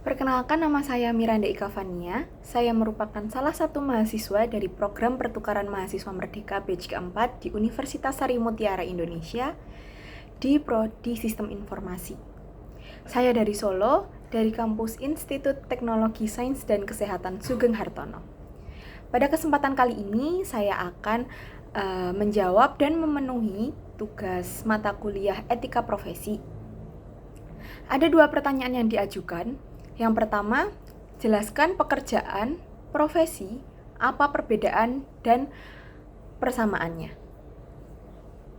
Perkenalkan, nama saya Miranda Ika Fania. Saya merupakan salah satu mahasiswa dari program pertukaran mahasiswa Merdeka batch keempat di Universitas Sari Mutiara Indonesia di Prodi Sistem Informasi. Saya dari Solo, dari kampus Institut Teknologi Sains dan Kesehatan Sugeng Hartono. Pada kesempatan kali ini, saya akan menjawab dan memenuhi tugas mata kuliah etika profesi. Ada dua pertanyaan yang diajukan. Yang pertama, jelaskan pekerjaan, profesi, apa perbedaan dan persamaannya.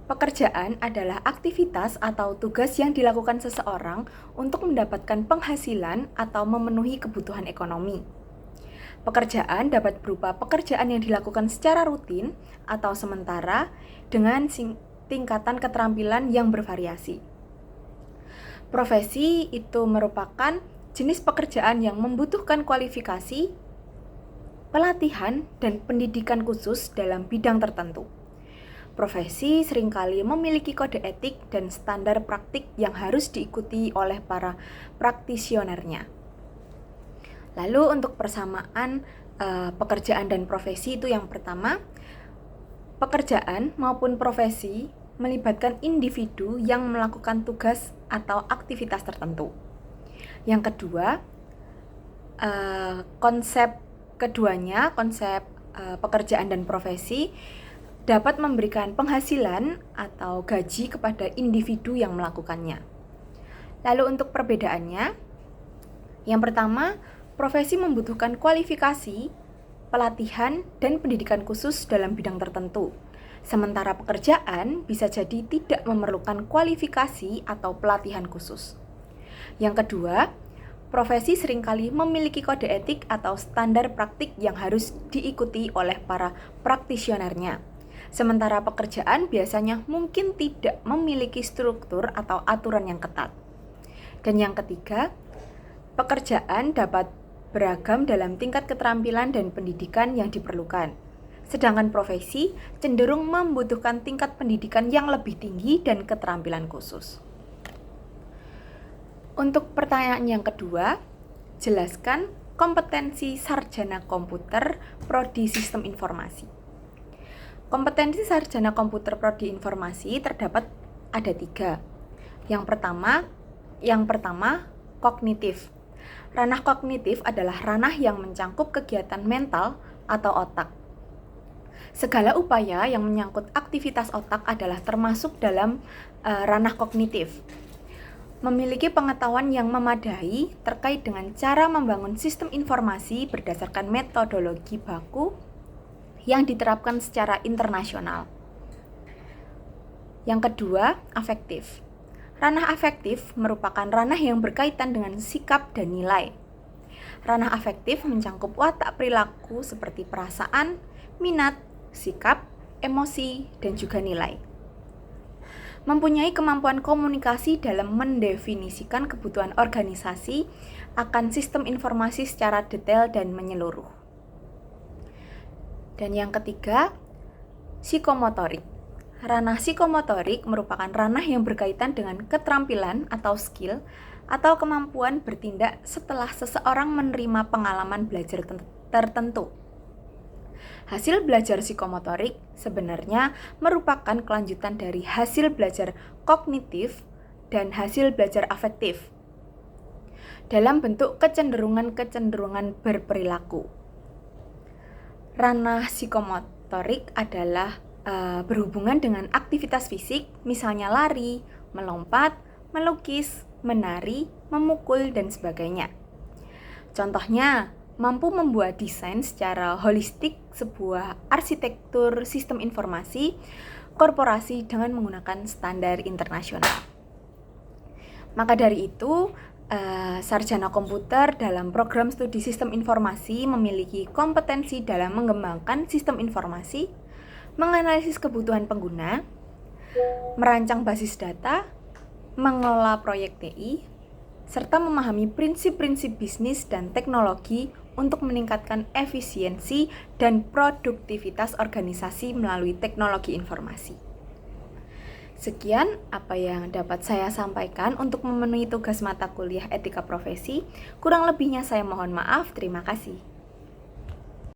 Pekerjaan adalah aktivitas atau tugas yang dilakukan seseorang untuk mendapatkan penghasilan atau memenuhi kebutuhan ekonomi. Pekerjaan dapat berupa pekerjaan yang dilakukan secara rutin atau sementara dengan tingkatan keterampilan yang bervariasi. Profesi itu merupakan jenis pekerjaan yang membutuhkan kualifikasi, pelatihan, dan pendidikan khusus dalam bidang tertentu. Profesi seringkali memiliki kode etik dan standar praktik yang harus diikuti oleh para praktisionernya. Lalu untuk persamaan pekerjaan dan profesi itu yang pertama, pekerjaan maupun profesi melibatkan individu yang melakukan tugas atau aktivitas tertentu. Yang kedua, konsep pekerjaan dan profesi dapat memberikan penghasilan atau gaji kepada individu yang melakukannya. Lalu untuk perbedaannya, yang pertama, profesi membutuhkan kualifikasi, pelatihan, dan pendidikan khusus dalam bidang tertentu. Sementara pekerjaan bisa jadi tidak memerlukan kualifikasi atau pelatihan khusus. Yang kedua, profesi seringkali memiliki kode etik atau standar praktik yang harus diikuti oleh para praktisionernya. Sementara pekerjaan biasanya mungkin tidak memiliki struktur atau aturan yang ketat. Dan yang ketiga, pekerjaan dapat beragam dalam tingkat keterampilan dan pendidikan yang diperlukan. Sedangkan profesi cenderung membutuhkan tingkat pendidikan yang lebih tinggi dan keterampilan khusus. Untuk pertanyaan yang kedua, jelaskan kompetensi sarjana komputer Prodi Sistem Informasi. Kompetensi sarjana komputer Prodi Informasi terdapat ada 3. Yang pertama, kognitif. Ranah kognitif adalah ranah yang mencangkup kegiatan mental atau otak. Segala upaya yang menyangkut aktivitas otak adalah termasuk dalam ranah kognitif. Memiliki pengetahuan yang memadai terkait dengan cara membangun sistem informasi berdasarkan metodologi baku yang diterapkan secara internasional. Yang kedua, afektif. Ranah afektif merupakan ranah yang berkaitan dengan sikap dan nilai. Ranah afektif mencangkup watak perilaku seperti perasaan, minat, sikap, emosi, dan juga nilai. Mempunyai kemampuan komunikasi dalam mendefinisikan kebutuhan organisasi akan sistem informasi secara detail dan menyeluruh. Dan yang ketiga, psikomotorik. Ranah psikomotorik merupakan ranah yang berkaitan dengan keterampilan atau skill atau kemampuan bertindak setelah seseorang menerima pengalaman belajar tertentu. Hasil belajar psikomotorik sebenarnya merupakan kelanjutan dari hasil belajar kognitif dan hasil belajar afektif dalam bentuk kecenderungan berperilaku. Ranah psikomotorik adalah berhubungan dengan aktivitas fisik, misalnya lari, melompat, melukis, menari, memukul, dan sebagainya. Contohnya, mampu membuat desain secara holistik sebuah arsitektur sistem informasi korporasi dengan menggunakan standar internasional. Maka dari itu, sarjana komputer dalam program studi sistem informasi memiliki kompetensi dalam mengembangkan sistem informasi, menganalisis kebutuhan pengguna, merancang basis data, mengelola proyek TI, serta memahami prinsip-prinsip bisnis dan teknologi untuk meningkatkan efisiensi dan produktivitas organisasi melalui teknologi informasi. Sekian apa yang dapat saya sampaikan untuk memenuhi tugas mata kuliah etika profesi. Kurang lebihnya saya mohon maaf. Terima kasih.